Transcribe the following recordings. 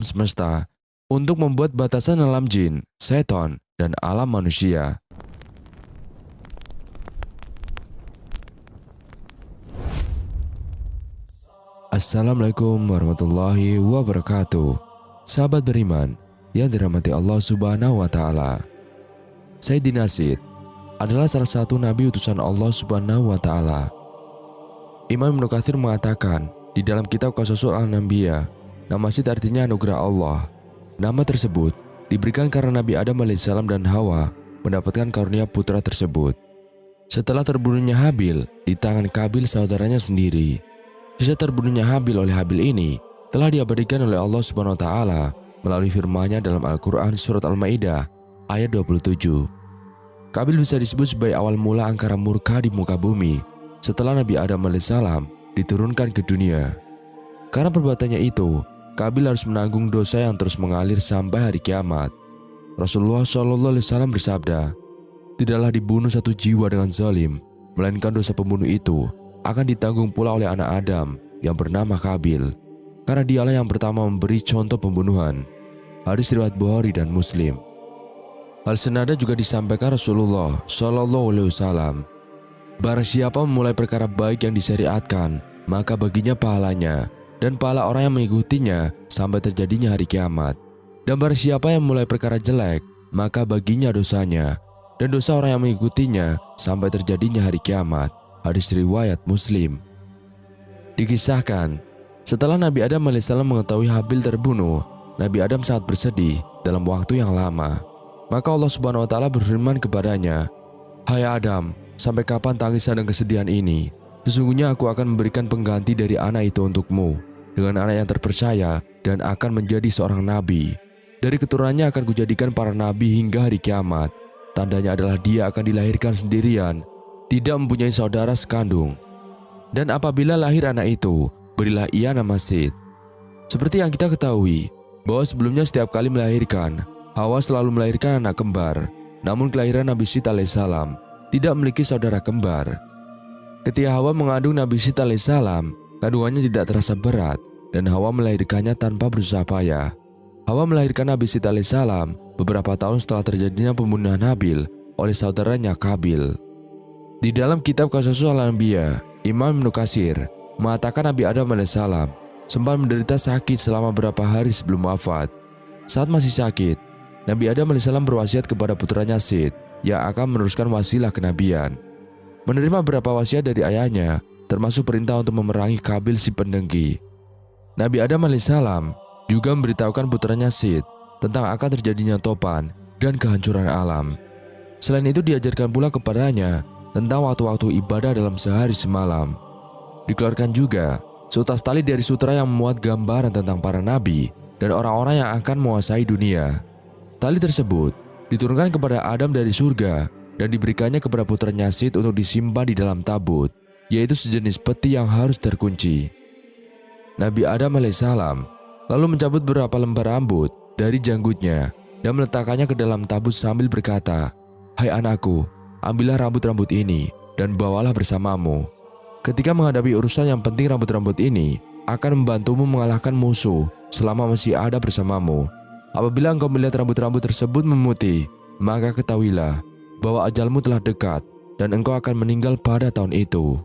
semesta untuk membuat batasan alam jin, seton, dan alam manusia. Assalamualaikum warahmatullahi wabarakatuh. Sahabat beriman yang dirahmati Allah Subhanahu wa taala. Sayyidina Sid adalah salah satu nabi utusan Allah Subhanahu wa taala. Imam Ibnu Katsir mengatakan di dalam kitab Qasasul Al-Anbiya, nama Sid artinya anugerah Allah. Nama tersebut diberikan karena Nabi Adam alaihissalam dan Hawa mendapatkan karunia putra tersebut setelah terbunuhnya Habil di tangan Qabil saudaranya sendiri. Kisah terbunuhnya Habil oleh Habil ini telah diabadikan oleh Allah Subhanahu wa taala melalui firman-Nya dalam Al-Qur'an surat Al-Maidah ayat 27. Qabil bisa disebut sebagai awal mula angkara murka di muka bumi setelah Nabi Adam alaihissalam diturunkan ke dunia. Karena perbuatannya itu, Qabil harus menanggung dosa yang terus mengalir sampai hari kiamat. Rasulullah SAW bersabda, "Tidaklah dibunuh satu jiwa dengan zalim, melainkan dosa pembunuh itu akan ditanggung pula oleh anak Adam yang bernama Qabil, karena dialah yang pertama memberi contoh pembunuhan." Hadis riwayat Bukhari dan Muslim. Hal senada juga disampaikan Rasulullah SAW. Barang siapa memulai perkara baik yang disyariatkan, maka baginya pahalanya dan pahala orang yang mengikutinya sampai terjadinya hari kiamat. Dan barang siapa yang memulai perkara jelek, maka baginya dosanya dan dosa orang yang mengikutinya sampai terjadinya hari kiamat. Hadis riwayat Muslim. Dikisahkan, setelah Nabi Adam alaihissalam mengetahui Habil terbunuh, Nabi Adam sangat bersedih dalam waktu yang lama. Maka Allah Subhanahu wa taala berfirman kepadanya, "Hai Adam, sampai kapan tangisan dan kesedihan ini? Sesungguhnya aku akan memberikan pengganti dari anak itu untukmu, dengan anak yang terpercaya dan akan menjadi seorang nabi. Dari keturunannya akan kujadikan para nabi hingga hari kiamat. Tandanya adalah dia akan dilahirkan sendirian, tidak mempunyai saudara sekandung. Dan apabila lahir anak itu, berilah ia nama Sid." Seperti yang kita ketahui, bahwa sebelumnya setiap kali melahirkan, Hawa selalu melahirkan anak kembar. Namun kelahiran Nabi Sid alaihissalam tidak memiliki saudara kembar. Ketika Hawa mengandung Nabi Sid alaihissalam, kandungannya tidak terasa berat dan Hawa melahirkannya tanpa berusaha payah. Hawa melahirkan Nabi Sid alaihissalam beberapa tahun setelah terjadinya pembunuhan Habil oleh saudaranya Qabil. Di dalam kitab Qasasul Al-Anbiya, Imam Ibnu Katsir mengatakan Nabi Adam alaihissalam sempat menderita sakit selama beberapa hari sebelum wafat. Saat masih sakit, Nabi Adam alaihissalam berwasiat kepada putranya Sid yang akan meneruskan wasilah kenabian. Menerima beberapa wasiat dari ayahnya, termasuk perintah untuk memerangi Qabil si pendengki. Nabi Adam alaihissalam juga memberitahukan putranya Sid tentang akan terjadinya topan dan kehancuran alam. Selain itu diajarkan pula kepadanya tentang waktu-waktu ibadah dalam sehari semalam. Dikeluarkan juga seutas tali dari sutra yang memuat gambaran tentang para nabi dan orang-orang yang akan menguasai dunia. Tali tersebut diturunkan kepada Adam dari surga dan diberikannya kepada putranya Sid untuk disimpan di dalam tabut, yaitu sejenis peti yang harus terkunci. Nabi Adam alaihissalam lalu mencabut beberapa lembar rambut dari janggutnya dan meletakkannya ke dalam tabut sambil berkata, "Hai anakku, ambillah rambut-rambut ini dan bawalah bersamamu. Ketika menghadapi urusan yang penting, rambut-rambut ini akan membantumu mengalahkan musuh selama masih ada bersamamu. Apabila engkau melihat rambut-rambut tersebut memutih, maka ketahuilah bahwa ajalmu telah dekat dan engkau akan meninggal pada tahun itu."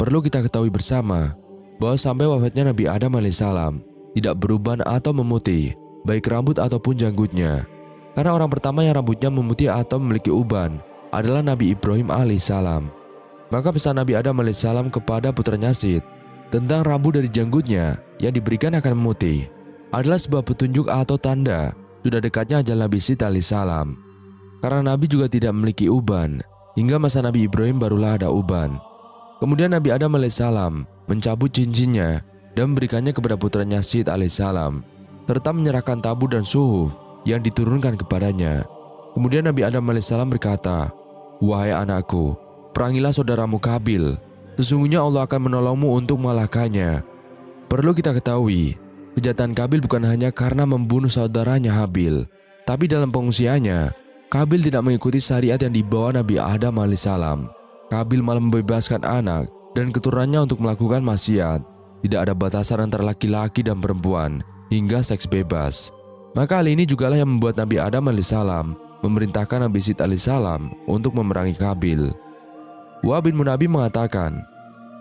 Perlu kita ketahui bersama bahwa sampai wafatnya Nabi Adam alaihissalam tidak beruban atau memutih, baik rambut ataupun janggutnya. Karena orang pertama yang rambutnya memutih atau memiliki uban adalah Nabi Ibrahim alaihissalam. Maka pesan Nabi Adam alaihissalam kepada putranya Sid tentang rambut dari janggutnya yang diberikan akan memutih adalah sebuah petunjuk atau tanda sudah dekatnya ajal Nabi Sid alaihissalam. Karena Nabi juga tidak memiliki uban, hingga masa Nabi Ibrahim barulah ada uban. Kemudian Nabi Adam alaihissalam mencabut cincinnya dan memberikannya kepada putranya Sid alaihissalam, serta menyerahkan tabut dan suhuf yang diturunkan kepadanya. Kemudian Nabi Adam alaihissalam berkata, "Wahai anakku, perangilah saudaramu Qabil. Sesungguhnya Allah akan menolongmu untuk mengalahkannya." Perlu kita ketahui, kejahatan Qabil bukan hanya karena membunuh saudaranya Habil, tapi dalam pengungsiannya, Qabil tidak mengikuti syariat yang dibawa Nabi Adam alaihissalam. Qabil malah membebaskan anak dan keturunannya untuk melakukan maksiat. Tidak ada batasan antara laki-laki dan perempuan hingga seks bebas. Maka hal ini jugalah yang membuat Nabi Adam alaihissalam memerintahkan Nabi Syed alaihissalam untuk memerangi Qabil. Wahab bin Munabbih mengatakan,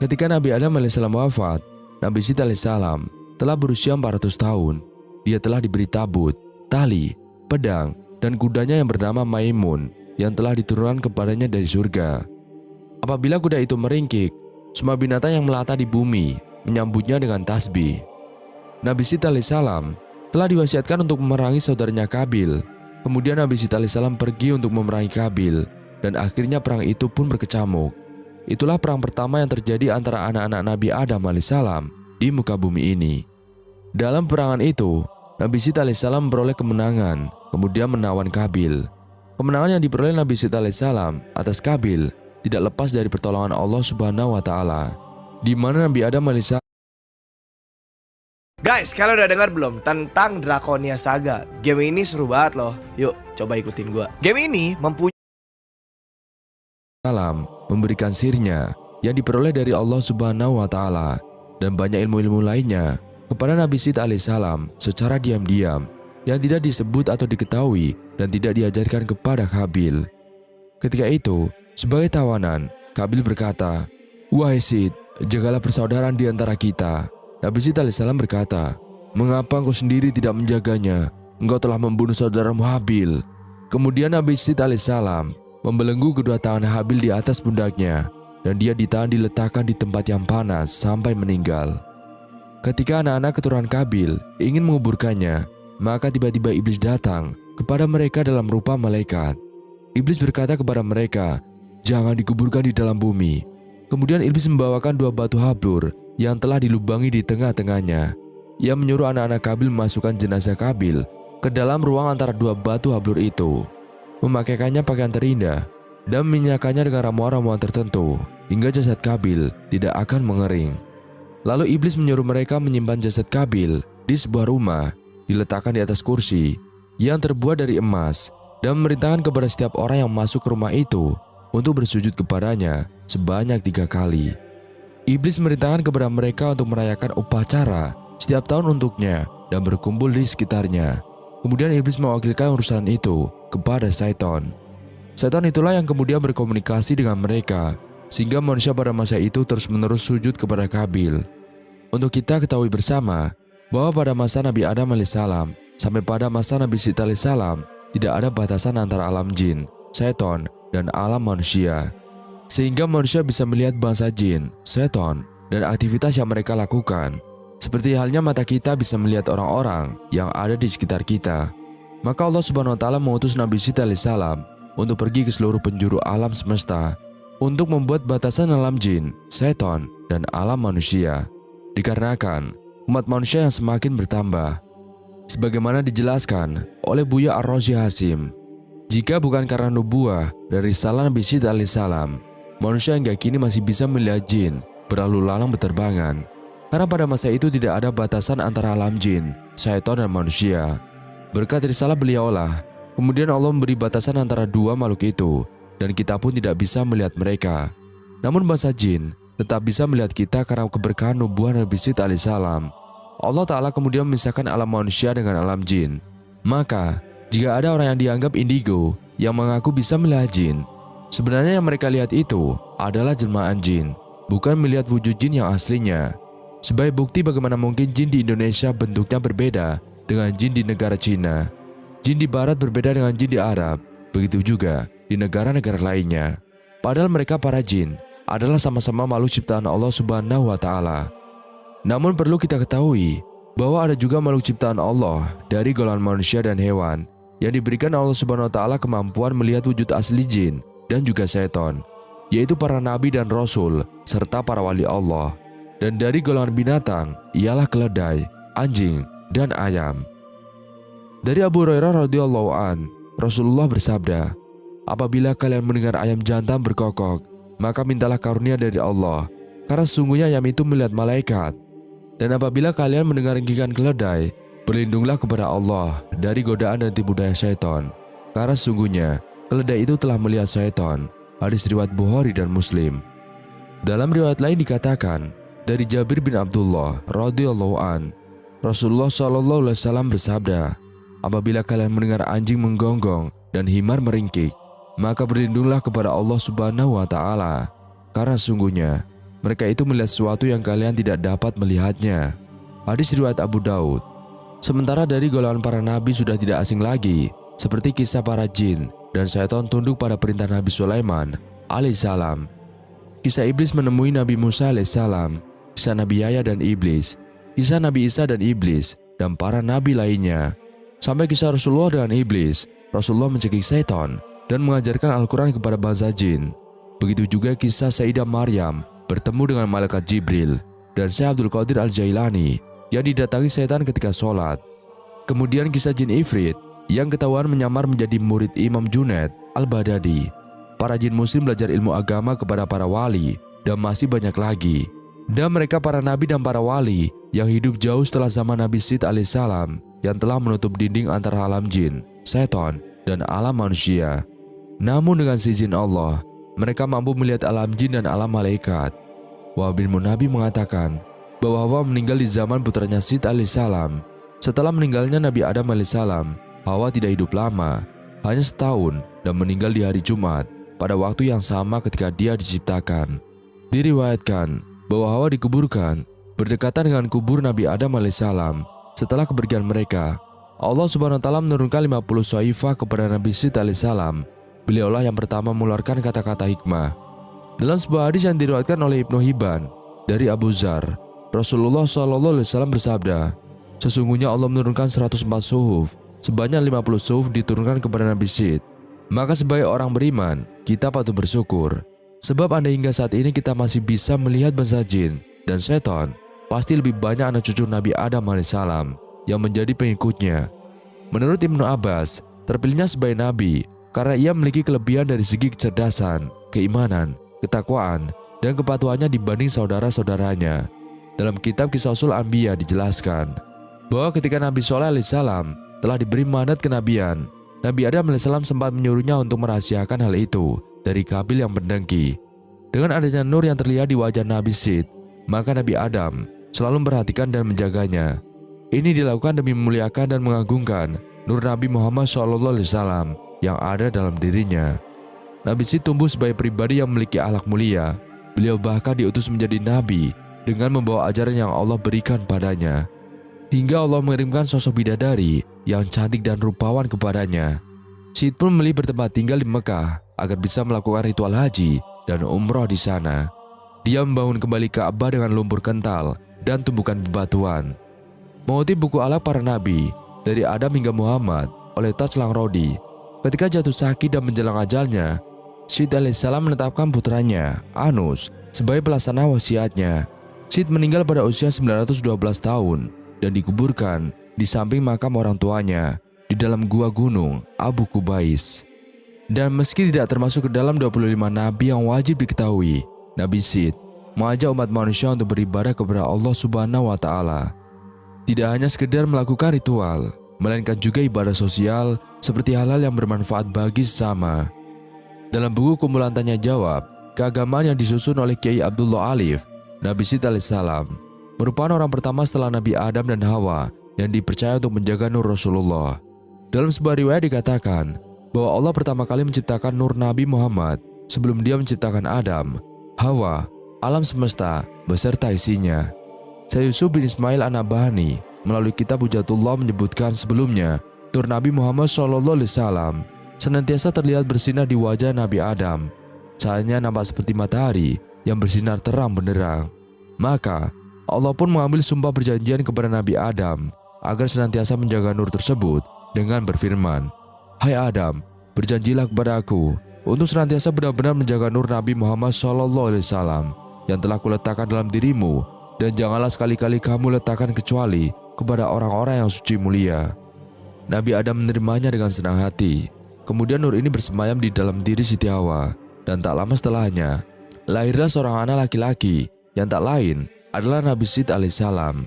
ketika Nabi Adam alaihissalam wafat, Nabi Syed alaihissalam telah berusia 400 tahun. Dia telah diberi tabut, tali, pedang, dan kudanya yang bernama Maimun yang telah diturunkan kepadanya dari surga. Apabila kuda itu meringkik, semua binatang yang melata di bumi menyambutnya dengan tasbih. Nabi Syed alaihissalam telah diwasiatkan untuk memerangi saudaranya Qabil. Kemudian Nabi Syed alaihissalam pergi untuk memerangi Qabil, dan akhirnya perang itu pun berkecamuk. Itulah perang pertama yang terjadi antara anak-anak Nabi Adam alaihissalam di muka bumi ini. Dalam perangan itu, Nabi Syed alaihissalam memperoleh kemenangan, kemudian menawan Qabil. Kemenangan yang diperoleh Nabi Syed alaihissalam atas Qabil tidak lepas dari pertolongan Allah Subhanahu wa Ta'ala, di mana Nabi Adam alaihissalam. Guys, kalian udah dengar belum tentang Draconia Saga? Game ini seru banget loh. Yuk, coba ikutin gua. Game ini mempunyai memberikan sihirnya yang diperoleh dari Allah Subhanahu wa Ta'ala dan banyak ilmu-ilmu lainnya kepada Nabi Syed alaihissalam secara diam-diam yang tidak disebut atau diketahui dan tidak diajarkan kepada Qabil. Ketika itu, sebagai tawanan, Qabil berkata, "Wahai Syed, jagalah persaudaraan di antara kita." Nabi Syed alaihissalam berkata, "Mengapa engkau sendiri tidak menjaganya? Engkau telah membunuh saudaramu Habil." Kemudian Nabi Syed alaihissalam membelenggu kedua tangan Habil di atas pundaknya, dan dia ditahan diletakkan di tempat yang panas sampai meninggal. Ketika anak-anak keturunan Qabil ingin menguburkannya, maka tiba-tiba iblis datang kepada mereka dalam rupa malaikat. Iblis berkata kepada mereka, "Jangan dikuburkan di dalam bumi." Kemudian iblis membawakan 2 batu hablur yang telah dilubangi di tengah-tengahnya. Ia menyuruh anak-anak Qabil memasukkan jenazah Qabil ke dalam ruang antara 2 batu hablur itu, memakaikannya pakaian terindah, dan meminyakannya dengan ramuan-ramuan tertentu hingga jasad Qabil tidak akan mengering. Lalu iblis menyuruh mereka menyimpan jasad Qabil di sebuah rumah, diletakkan di atas kursi yang terbuat dari emas, dan memerintahkan kepada setiap orang yang masuk ke rumah itu untuk bersujud kepadanya sebanyak 3 kali. Iblis memerintahkan kepada mereka untuk merayakan upacara setiap tahun untuknya dan berkumpul di sekitarnya. Kemudian iblis mewakilkan urusan itu kepada Syaitan. Syaitan itulah yang kemudian berkomunikasi dengan mereka, sehingga manusia pada masa itu terus-menerus sujud kepada Qabil. Untuk kita ketahui bersama bahwa pada masa Nabi Adam alaihissalam sampai pada masa Nabi Syed alaihissalam tidak ada batasan antara alam jin, Syaitan, dan alam manusia, sehingga manusia bisa melihat bangsa jin, Syaitan, dan aktivitas yang mereka lakukan. Seperti halnya mata kita bisa melihat orang-orang yang ada di sekitar kita. Maka Allah Subhanahu wa Ta'ala mengutus Nabi Syed alaihissalam untuk pergi ke seluruh penjuru alam semesta untuk membuat batasan alam jin, Syaitan, dan alam manusia, dikarenakan umat manusia yang semakin bertambah. Sebagaimana dijelaskan oleh Buya Ar-Razi Hasim, jika bukan karena nubuah dari risalah Nabi Syed alaihissalam, manusia hingga kini masih bisa melihat jin berlalu lalang berterbangan, karena pada masa itu tidak ada batasan antara alam jin, Syaitan, dan manusia. Berkat risalah beliaulah kemudian Allah memberi batasan antara 2 makhluk itu, dan kita pun tidak bisa melihat mereka. Namun bangsa jin tetap bisa melihat kita karena keberkahan nubuah Nabi Syed alaihissalam. Allah Ta'ala kemudian memisahkan alam manusia dengan alam jin. Maka jika ada orang yang dianggap indigo yang mengaku bisa melihat jin, sebenarnya yang mereka lihat itu adalah jelmaan jin, bukan melihat wujud jin yang aslinya. Sebagai bukti bagaimana mungkin jin di Indonesia bentuknya berbeda dengan jin di negara Cina, jin di barat berbeda dengan jin di Arab, begitu juga di negara-negara lainnya. Padahal mereka para jin adalah sama-sama makhluk ciptaan Allah Subhanahu wa Ta'ala. Namun perlu kita ketahui bahwa ada juga makhluk ciptaan Allah dari golongan manusia dan hewan yang diberikan Allah Subhanahu wa Ta'ala kemampuan melihat wujud asli jin dan juga Syaitan, yaitu para nabi dan rasul serta para wali Allah. Dan dari golongan binatang ialah keledai, anjing, dan ayam. Dari Abu Hurairah radhiyallahu an, Rasulullah bersabda, "Apabila kalian mendengar ayam jantan berkokok, maka mintalah karunia dari Allah, karena sesungguhnya ayam itu melihat malaikat. Dan apabila kalian mendengar ringkikan keledai, berlindunglah kepada Allah dari godaan dan tipu daya Syaitan, karena sesungguhnya keledai itu telah melihat Syaitan." Hadis riwayat Bukhari dan Muslim. Dalam riwayat lain dikatakan dari Jabir bin Abdullah radhiyallahu an, Rasulullah SAW bersabda, apabila kalian mendengar anjing menggonggong dan himar meringkik, maka berlindunglah kepada Allah Subhanahu wa Ta'ala, karena sungguhnya mereka itu melihat sesuatu yang kalian tidak dapat melihatnya. Hadis riwayat Abu Daud. Sementara dari golongan para nabi sudah tidak asing lagi, seperti kisah para jin dan syaitan tunduk pada perintah Nabi Sulaiman alaihissalam, kisah iblis menemui Nabi Musa alaihissalam, kisah Nabi Yahya dan iblis, kisah Nabi Isa dan iblis, dan para nabi lainnya, sampai kisah Rasulullah dengan iblis. Rasulullah mencekik syaitan dan mengajarkan Al-Quran kepada bangsa jin. Begitu juga kisah Sayyidah Maryam bertemu dengan malaikat Jibril dan Syekh Abdul Qadir Al-Jailani yang didatangi setan ketika sholat. Kemudian kisah jin Ifrit yang ketahuan menyamar menjadi murid Imam Junaid Al-Baghdadi. Para jin muslim belajar ilmu agama kepada para wali, dan masih banyak lagi. Dan mereka para nabi dan para wali yang hidup jauh setelah zaman Nabi Sid alaihissalam, yang telah menutup dinding antara alam jin, setan, dan alam manusia. Namun dengan seizin Allah, mereka mampu melihat alam jin dan alam malaikat. Wahab bin Munabi mengatakan bahwa Hawa meninggal di zaman putranya Sid alaihissalam. Setelah meninggalnya Nabi Adam alaihissalam, Hawa tidak hidup lama, hanya setahun, dan meninggal di hari Jumat pada waktu yang sama ketika dia diciptakan. Diriwayatkan bahwa Hawa dikuburkan berdekatan dengan kubur Nabi Adam alaihissalam. Setelah kepergian mereka, Allah Subhanahu wa Ta'ala menurunkan 50 shaifah kepada Nabi Sid alaihissalam. Beliaulah yang pertama mengeluarkan kata-kata hikmah. Dalam sebuah hadis yang diriwayatkan oleh Ibnu Hibban dari Abu Dzar, Rasulullah SAW bersabda, sesungguhnya Allah menurunkan 104 suhuf, sebanyak 50 suhuf diturunkan kepada Nabi Sid. Maka sebagai orang beriman, kita patut bersyukur. Sebab andai hingga saat ini kita masih bisa melihat bangsa jin dan setan, pasti lebih banyak anak cucu Nabi Adam alaihissalam yang menjadi pengikutnya. Menurut Ibnu Abbas, terpilihnya sebagai nabi karena ia memiliki kelebihan dari segi kecerdasan, keimanan, ketakwaan, dan kepatuhannya dibanding saudara-saudaranya. Dalam kitab Kisah Usul Anbiya dijelaskan bahwa ketika Nabi Shalih alaihissalam telah diberi mandat kenabian, Nabi Adam alaihissalam sempat menyuruhnya untuk merahasiakan hal itu dari Kabil yang berdengki. Dengan adanya nur yang terlihat di wajah Nabi Sid, maka Nabi Adam selalu memperhatikan dan menjaganya. Ini dilakukan demi memuliakan dan mengagungkan nur Nabi Muhammad SAW yang ada dalam dirinya. Nabi Sid tumbuh sebagai pribadi yang memiliki akhlak mulia. Beliau bahkan diutus menjadi nabi dengan membawa ajaran yang Allah berikan padanya. Hingga Allah mengirimkan sosok bidadari yang cantik dan rupawan kepadanya. Sid pun memilih bertempat tinggal di Mekah agar bisa melakukan ritual haji dan umroh di sana. Dia membangun kembali Ka'bah dengan lumpur kental dan tumbukan bebatuan. Mengutip buku Akhlak Para Nabi dari Adam hingga Muhammad oleh Taj Langrodi, ketika jatuh sakit dan menjelang ajalnya, Sid alaihissalam menetapkan putranya Anus sebagai pelaksana wasiatnya. Sid meninggal pada usia 912 tahun dan dikuburkan di samping makam orang tuanya di dalam gua gunung Abu Kubais. Dan meski tidak termasuk ke dalam 25 nabi yang wajib diketahui, Nabi Sid mengajak umat manusia untuk beribadah kepada Allah Subhanahu wa Ta'ala. Tidak hanya sekedar melakukan ritual, melainkan juga ibadah sosial seperti hal-hal yang bermanfaat bagi sesama. Dalam buku kumpulan tanya jawab keagamaan yang disusun oleh Kiai Abdullah Alif, Nabi Sid alaihissalam merupakan orang pertama setelah Nabi Adam dan Hawa yang dipercaya untuk menjaga nur Rasulullah. Dalam sebuah riwayat dikatakan bahwa Allah pertama kali menciptakan nur Nabi Muhammad sebelum dia menciptakan Adam, Hawa, alam semesta beserta isinya. Syekh Yusuf bin Ismail An-Nabhani melalui kitab Hujatullah menyebutkan sebelumnya nur Nabi Muhammad SAW senantiasa terlihat bersinar di wajah Nabi Adam. Cahayanya nampak seperti matahari yang bersinar terang benderang. Maka Allah pun mengambil sumpah perjanjian kepada Nabi Adam agar senantiasa menjaga nur tersebut dengan berfirman, "Hai Adam, berjanjilah kepada aku untuk senantiasa benar-benar menjaga nur Nabi Muhammad SAW yang telah kuletakkan dalam dirimu, dan janganlah sekali-kali kamu letakkan kecuali kepada orang-orang yang suci mulia." Nabi Adam menerimanya dengan senang hati. Kemudian nur ini bersemayam di dalam diri Siti Hawa, dan tak lama setelahnya lahirlah seorang anak laki-laki yang tak lain adalah Nabi Sid alaihissalam.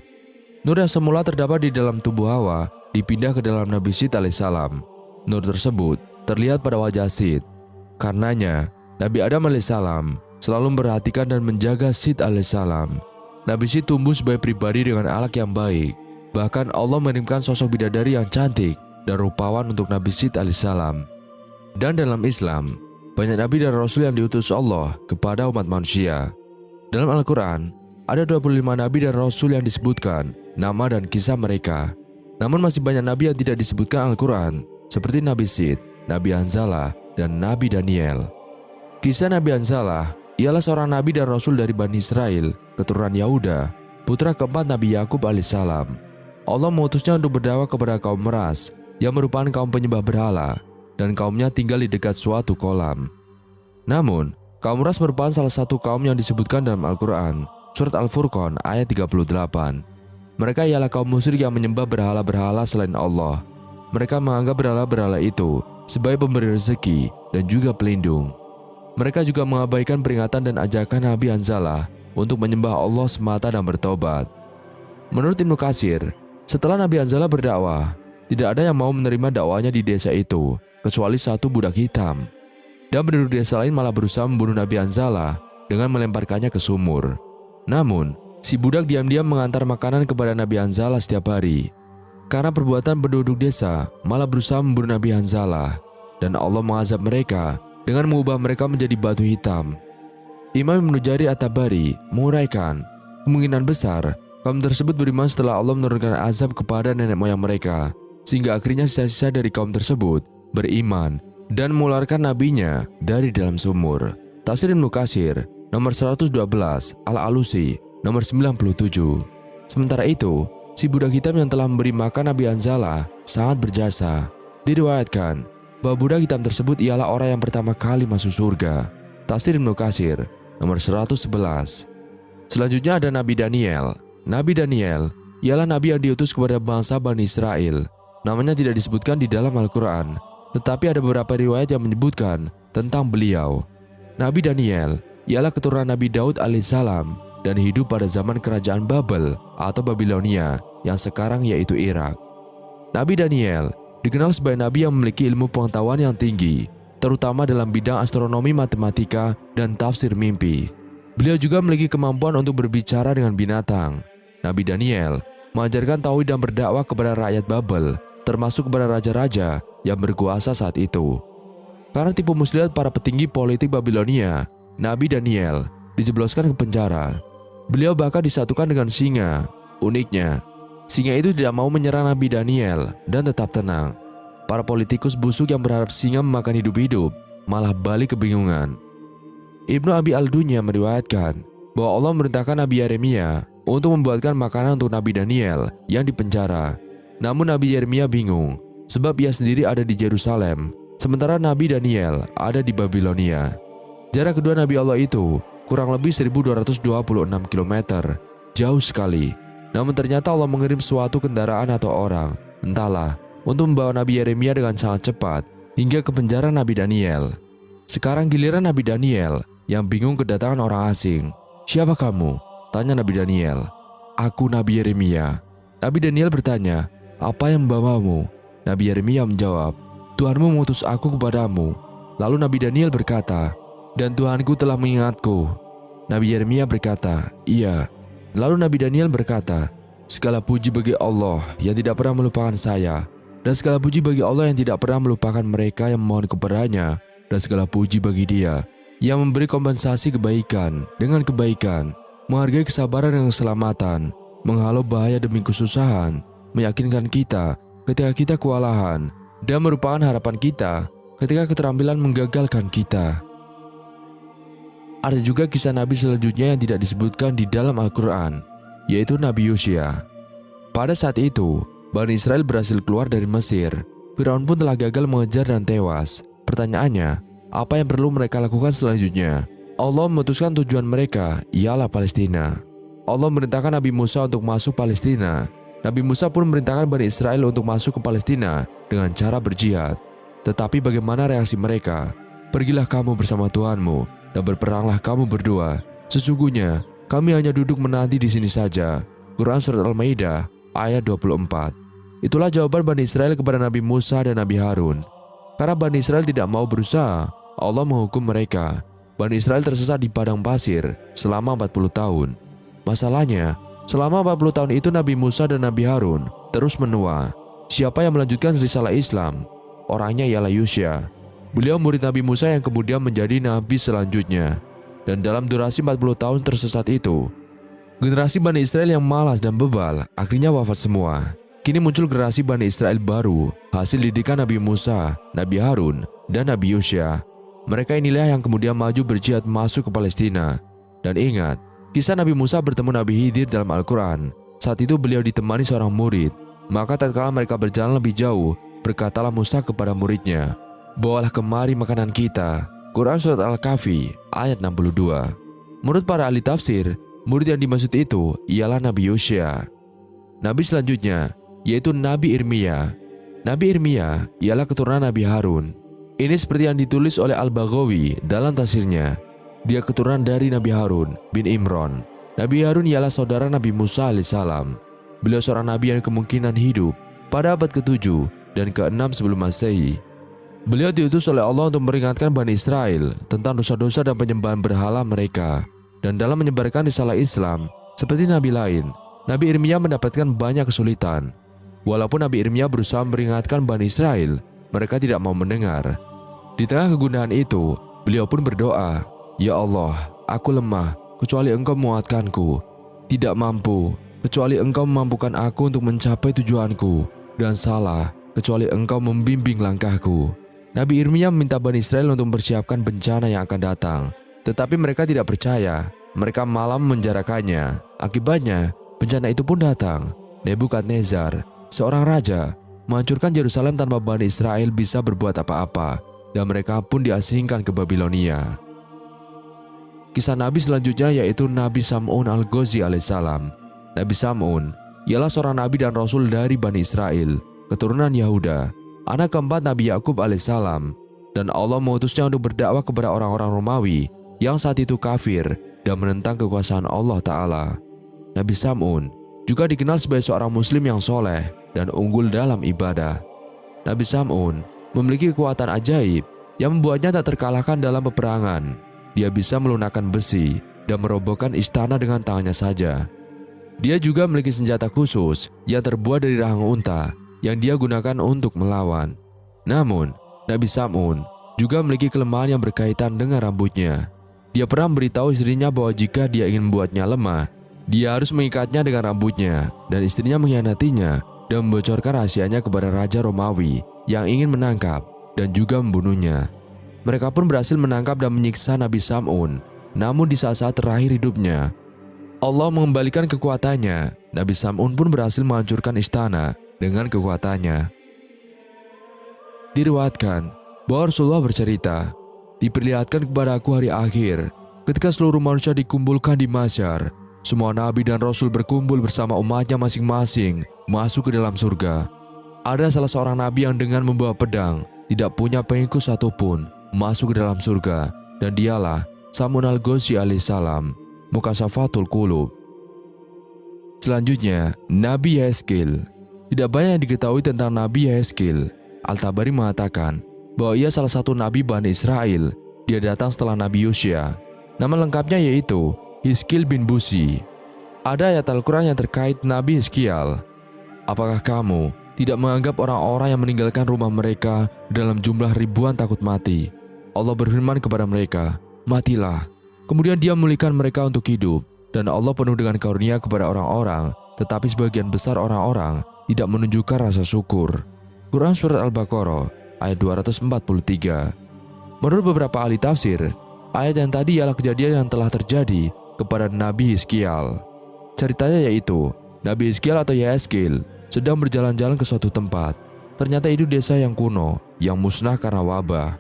Nur yang semula terdapat di dalam tubuh Hawa dipindah ke dalam Nabi Sid alaihissalam. Nur tersebut terlihat pada wajah Sid. Karenanya Nabi Adam alaihissalam selalu memperhatikan dan menjaga Sid alaihissalam. Nabi Sid tumbuh sebagai pribadi dengan akhlak yang baik. Bahkan Allah mengirimkan sosok bidadari yang cantik dan rupawan untuk Nabi Syed alaihissalam. Dan dalam Islam, banyak nabi dan rasul yang diutus Allah kepada umat manusia. Dalam Al-Quran, ada 25 nabi dan rasul yang disebutkan nama dan kisah mereka. Namun masih banyak nabi yang tidak disebutkan Al-Quran, seperti Nabi Syed, Nabi Hanzalah, dan Nabi Daniel. Kisah Nabi Hanzalah ialah seorang nabi dan rasul dari Bani Israel, keturunan Yahuda, putra keempat Nabi Yakub alaihissalam. Allah mengutusnya untuk berdakwah kepada kaum Meras, yang merupakan kaum penyembah berhala, dan kaumnya tinggal di dekat suatu kolam. Namun, kaum Meras merupakan salah satu kaum yang disebutkan dalam Al-Quran, surat Al-Furqan ayat 38. Mereka ialah kaum musyrik yang menyembah berhala-berhala selain Allah. Mereka menganggap berhala-berhala itu sebagai pemberi rezeki dan juga pelindung. Mereka juga mengabaikan peringatan dan ajakan Nabi Hanzalah untuk menyembah Allah semata dan bertobat. Menurut Ibnu Katsir, setelah Nabi Hanzalah berdakwah, tidak ada yang mau menerima dakwahnya di desa itu, kecuali satu budak hitam. Dan penduduk desa lain malah berusaha membunuh Nabi Hanzalah dengan melemparkannya ke sumur. Namun, si budak diam-diam mengantar makanan kepada Nabi Hanzalah setiap hari. Karena perbuatan penduduk desa malah berusaha membunuh Nabi Hanzalah, dan Allah mengazab mereka dengan mengubah mereka menjadi batu hitam. Imam Ibnu Jarir At-Tabari menguraikan, kemungkinan besar kaum tersebut beriman setelah Allah menurunkan azab kepada nenek moyang mereka, sehingga akhirnya sisa-sisa dari kaum tersebut beriman dan mengeluarkan nabinya dari dalam sumur. Tafsir Ibnu Katsir nomor 112, Al-Alusi nomor 97. Sementara itu, si budak hitam yang telah memberi makan Nabi Hanzalah sangat berjasa. Diriwayatkan bahwa budak hitam tersebut ialah orang yang pertama kali masuk surga. Tafsir Ibnu Katsir nomor 111. Selanjutnya ada Nabi Daniel. Nabi Daniel ialah nabi yang diutus kepada bangsa Bani Israel. Namanya tidak disebutkan di dalam Al-Quran, tetapi ada beberapa riwayat yang menyebutkan tentang beliau. Nabi Daniel ialah keturunan Nabi Daud alaihissalam dan hidup pada zaman kerajaan Babel atau Babilonia yang sekarang yaitu Irak. Nabi Daniel dikenal sebagai nabi yang memiliki ilmu pengetahuan yang tinggi, terutama dalam bidang astronomi, matematika, dan tafsir mimpi. Beliau juga memiliki kemampuan untuk berbicara dengan binatang. Nabi Daniel mengajarkan tauhid dan berdakwah kepada rakyat Babel, termasuk kepada raja-raja yang berkuasa saat itu. Karena tipu muslihat para petinggi politik Babilonia, Nabi Daniel dijebloskan ke penjara. Beliau bahkan disatukan dengan singa. Uniknya, singa itu tidak mau menyerang Nabi Daniel dan tetap tenang. Para politikus busuk yang berharap singa memakan hidup-hidup malah balik kebingungan. Ibnu Abi Al-Dunya meriwayatkan bahwa Allah memerintahkan Nabi Yeremia untuk membuatkan makanan untuk Nabi Daniel yang dipenjara. Namun Nabi Yeremia bingung sebab ia sendiri ada di Yerusalem, sementara Nabi Daniel ada di Babilonia. Jarak kedua Nabi Allah itu kurang lebih 1226 km, jauh sekali. Namun ternyata Allah mengirim suatu kendaraan atau orang, entahlah, untuk membawa Nabi Yeremia dengan sangat cepat hingga ke penjara Nabi Daniel. Sekarang giliran Nabi Daniel yang bingung kedatangan orang asing. "Siapa kamu?" tanya Nabi Daniel. "Aku Nabi Yeremia." Nabi Daniel bertanya, "Apa yang membawamu?" Nabi Yeremia menjawab, "Tuhanmu mengutus aku kepadamu." Lalu Nabi Daniel berkata, "Dan Tuhanku telah mengingatku." Nabi Yeremia berkata, "Iya." Lalu Nabi Daniel berkata, "Segala puji bagi Allah yang tidak pernah melupakan saya, dan segala puji bagi Allah yang tidak pernah melupakan mereka yang memohon kepadanya, dan segala puji bagi Dia yang memberi kompensasi kebaikan dengan kebaikan, menghargai kesabaran dan keselamatan, menghalau bahaya demi kesusahan, meyakinkan kita ketika kita kewalahan, dan merupakan harapan kita ketika keterampilan menggagalkan kita." Ada juga kisah Nabi selanjutnya yang tidak disebutkan di dalam Al-Quran, yaitu Nabi Yosya. Pada saat itu, Bani Israel berhasil keluar dari Mesir. Firaun pun telah gagal mengejar dan tewas. Pertanyaannya, apa yang perlu mereka lakukan selanjutnya? Allah memutuskan tujuan mereka ialah Palestina. Allah memerintahkan Nabi Musa untuk masuk Palestina. Nabi Musa pun memerintahkan Bani Israel untuk masuk ke Palestina dengan cara berjihad. Tetapi bagaimana reaksi mereka? "Pergilah kamu bersama Tuhanmu dan berperanglah kamu berdua. Sesungguhnya kami hanya duduk menanti di sini saja." Quran Surat Al-Maidah ayat 24. Itulah jawaban Bani Israel kepada Nabi Musa dan Nabi Harun. Karena Bani Israel tidak mau berusaha, Allah menghukum mereka. Bani Israel tersesat di padang pasir selama 40 tahun. Masalahnya, Selama 40 tahun itu Nabi Musa dan Nabi Harun terus menua. Siapa yang melanjutkan risalah Islam? Orangnya ialah Yusya. Beliau murid Nabi Musa yang kemudian menjadi nabi selanjutnya. Dan dalam durasi 40 tahun tersesat itu, generasi Bani Israel yang malas dan bebal akhirnya wafat semua. Kini muncul generasi Bani Israel baru, hasil didikan Nabi Musa, Nabi Harun, dan Nabi Yusya. Mereka inilah yang kemudian maju berjihad masuk ke Palestina. Dan ingat, kisah Nabi Musa bertemu Nabi Khidir dalam Al-Quran. Saat itu beliau ditemani seorang murid. Maka tatkala mereka berjalan lebih jauh, berkatalah Musa kepada muridnya, "Bawalah kemari makanan kita." Quran Surat Al-Kahfi ayat 62. Menurut para ahli tafsir, murid yang dimaksud itu ialah Nabi Yusya. Nabi selanjutnya yaitu Nabi Irmia. Nabi Irmia ialah keturunan Nabi Harun. Ini seperti yang ditulis oleh Al-Baghawi dalam tafsirnya. Dia keturunan dari Nabi Harun bin Imran. Nabi Harun ialah saudara Nabi Musa alaihissalam. Beliau seorang nabi yang kemungkinan hidup pada abad ke-7 dan ke-6 sebelum Masehi. Beliau diutus oleh Allah untuk memperingatkan Bani Israel tentang dosa-dosa dan penyembahan berhala mereka. Dan dalam menyebarkan risalah Islam, seperti nabi lain, Nabi Irmia mendapatkan banyak kesulitan. Walaupun Nabi Irmia berusaha memperingatkan Bani Israel, mereka tidak mau mendengar. Di tengah kegundahan itu, beliau pun berdoa, "Ya Allah, aku lemah, kecuali Engkau menguatkanku. Tidak mampu, kecuali Engkau memampukan aku untuk mencapai tujuanku. Dan salah, kecuali Engkau membimbing langkahku." Nabi Irmia meminta Bani Israel untuk mempersiapkan bencana yang akan datang. Tetapi mereka tidak percaya. Mereka malah memenjarakannya. Akibatnya, bencana itu pun datang. Nebukadnezar, seorang raja, menghancurkan Yerusalem tanpa Bani Israel bisa berbuat apa-apa, dan mereka pun diasingkan ke Babilonia. Kisah Nabi selanjutnya yaitu Nabi Sam'un al-Ghazi alaihissalam. Nabi Sam'un ialah seorang nabi dan rasul dari Bani Israel, keturunan Yahuda, anak keempat Nabi Yakub alaihissalam, dan Allah mengutusnya untuk berdakwah kepada orang-orang Romawi yang saat itu kafir dan menentang kekuasaan Allah Ta'ala. Nabi Sam'un juga dikenal sebagai seorang muslim yang soleh dan unggul dalam ibadah. Nabi Sam'un memiliki kekuatan ajaib yang membuatnya tak terkalahkan dalam peperangan. Dia bisa melunakkan besi dan merobohkan istana dengan tangannya saja. Dia juga memiliki senjata khusus yang terbuat dari rahang unta yang dia gunakan untuk melawan. Namun, Nabi Sam'un juga memiliki kelemahan yang berkaitan dengan rambutnya. Dia pernah memberitahu istrinya bahwa jika dia ingin membuatnya lemah, dia harus mengikatnya dengan rambutnya, dan istrinya mengkhianatinya dan membocorkan rahasianya kepada Raja Romawi yang ingin menangkap dan juga membunuhnya. Mereka pun berhasil menangkap dan menyiksa Nabi Sam'un. Namun di saat-saat terakhir hidupnya, Allah mengembalikan kekuatannya. Nabi Sam'un pun berhasil menghancurkan istana dengan kekuatannya. Diriwayatkan bahwa Rasulullah bercerita, "Diperlihatkan kepada aku hari akhir, ketika seluruh manusia dikumpulkan di mahsyar. Semua nabi dan rasul berkumpul bersama umatnya masing-masing masuk ke dalam surga. Ada salah seorang nabi yang dengan membawa pedang, tidak punya pengikut satupun, masuk ke dalam surga, dan dialah Sam'un al-Ghazi alaihissalam." Mukasafatul Qulub. Selanjutnya, Nabi Yehezkiel. Tidak banyak yang diketahui tentang Nabi Yehezkiel. Al-Tabari mengatakan bahwa ia salah satu nabi Bani Israel. Dia datang setelah Nabi Yusya. Nama lengkapnya yaitu Hizkil bin Busi. Ada ayat Al-Quran yang terkait Nabi Hizkiel. "Apakah kamu tidak menganggap orang-orang yang meninggalkan rumah mereka dalam jumlah ribuan takut mati? Allah berfirman kepada mereka, 'Matilah.' Kemudian Dia memulihkan mereka untuk hidup, dan Allah penuh dengan karunia kepada orang-orang, tetapi sebagian besar orang-orang tidak menunjukkan rasa syukur." Quran Surat Al-Baqarah ayat 243. Menurut beberapa ahli tafsir, ayat yang tadi ialah kejadian yang telah terjadi kepada Nabi Hizkiel. Ceritanya yaitu, Nabi Hizkiel atau Yehezkiel sedang berjalan-jalan ke suatu tempat. Ternyata itu desa yang kuno, yang musnah karena wabah.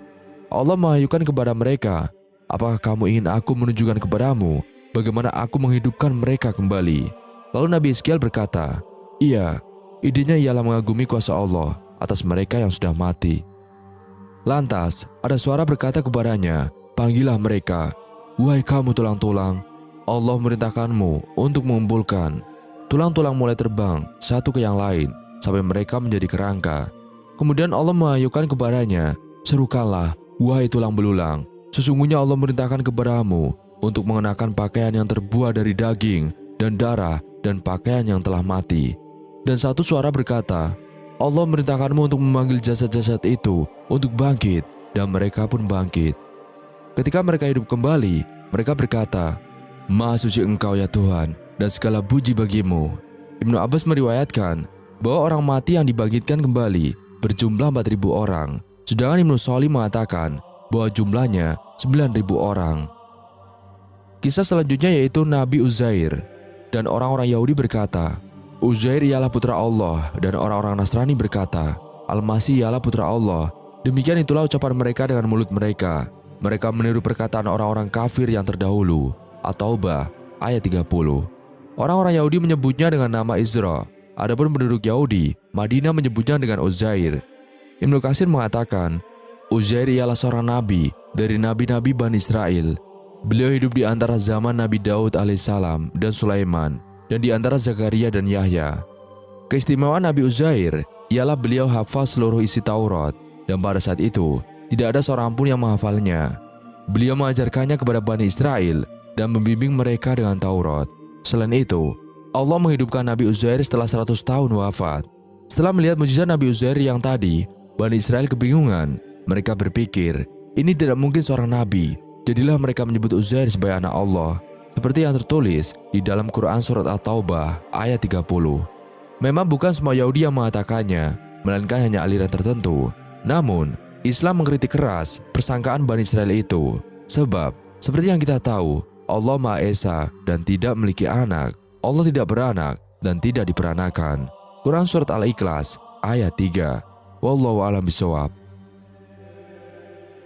Allah mengahyukan kepada mereka, "Apakah kamu ingin aku menunjukkan kepadamu bagaimana aku menghidupkan mereka kembali?" Lalu Nabi Hizkiel berkata, "Iya, idenya ialah mengagumi kuasa Allah atas mereka yang sudah mati." Lantas, ada suara berkata kepadanya, "Panggillah mereka. Wahai kamu tulang-tulang, Allah memerintahkanmu untuk mengumpulkan." Tulang-tulang mulai terbang satu ke yang lain sampai mereka menjadi kerangka. Kemudian Allah mengahyukan kepadanya, "Serukanlah, wahai tulang belulang. Sesungguhnya Allah memerintahkan kepadamu untuk mengenakan pakaian yang terbuat dari daging dan darah dan pakaian yang telah mati. Dan satu suara berkata, Allah merintahkanmu untuk memanggil jasad-jasad itu untuk bangkit, dan mereka pun bangkit. Ketika mereka hidup kembali, mereka berkata, Maha suci Engkau ya Tuhan, dan segala puji bagimu. Ibnu Abbas meriwayatkan bahwa orang mati yang dibangkitkan kembali berjumlah 4.000 orang, sedangkan Ibnu Sholih mengatakan bahwa jumlahnya 9.000 orang. Kisah selanjutnya yaitu Nabi Uzair, dan orang-orang Yahudi berkata, Uzair ialah putra Allah, dan orang-orang Nasrani berkata, Al-Masih ialah putra Allah. Demikian itulah ucapan mereka dengan mulut mereka. Mereka meniru perkataan orang-orang kafir yang terdahulu. At-Taubah ayat 30. Orang-orang Yahudi menyebutnya dengan nama Izra. Adapun penduduk Yahudi, Madinah menyebutnya dengan Uzair. Ibnu Katsir mengatakan, Uzair ialah seorang nabi dari nabi-nabi Bani Israel. Beliau hidup di antara zaman Nabi Daud alaihissalam dan Sulaiman, dan di antara Zakaria dan Yahya. Keistimewaan Nabi Uzair ialah beliau hafal seluruh isi Taurat, dan pada saat itu tidak ada seorang pun yang menghafalnya. Beliau mengajarkannya kepada Bani Israel dan membimbing mereka dengan Taurat. Selain itu, Allah menghidupkan Nabi Uzair setelah 100 tahun wafat. Setelah melihat mukjizat Nabi Uzair yang tadi, Bani Israel kebingungan. Mereka berpikir, ini tidak mungkin seorang nabi. Jadilah mereka menyebut Uzair sebagai anak Allah, seperti yang tertulis di dalam Quran Surat At-Taubah ayat 30. Memang bukan semua Yahudi yang mengatakannya, melainkan hanya aliran tertentu. Namun, Islam mengkritik keras persangkaan Bani Israel itu. Sebab, seperti yang kita tahu, Allah Maha Esa dan tidak memiliki anak. Allah tidak beranak dan tidak diperanakan. Quran Surat Al-Ikhlas ayat 3. Wallahu a'lam bishawab.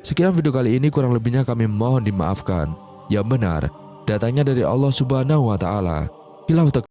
Sekian video kali ini, kurang lebihnya kami mohon dimaafkan. Yang benar datangnya dari Allah Subhanahu wa taala. Khilaf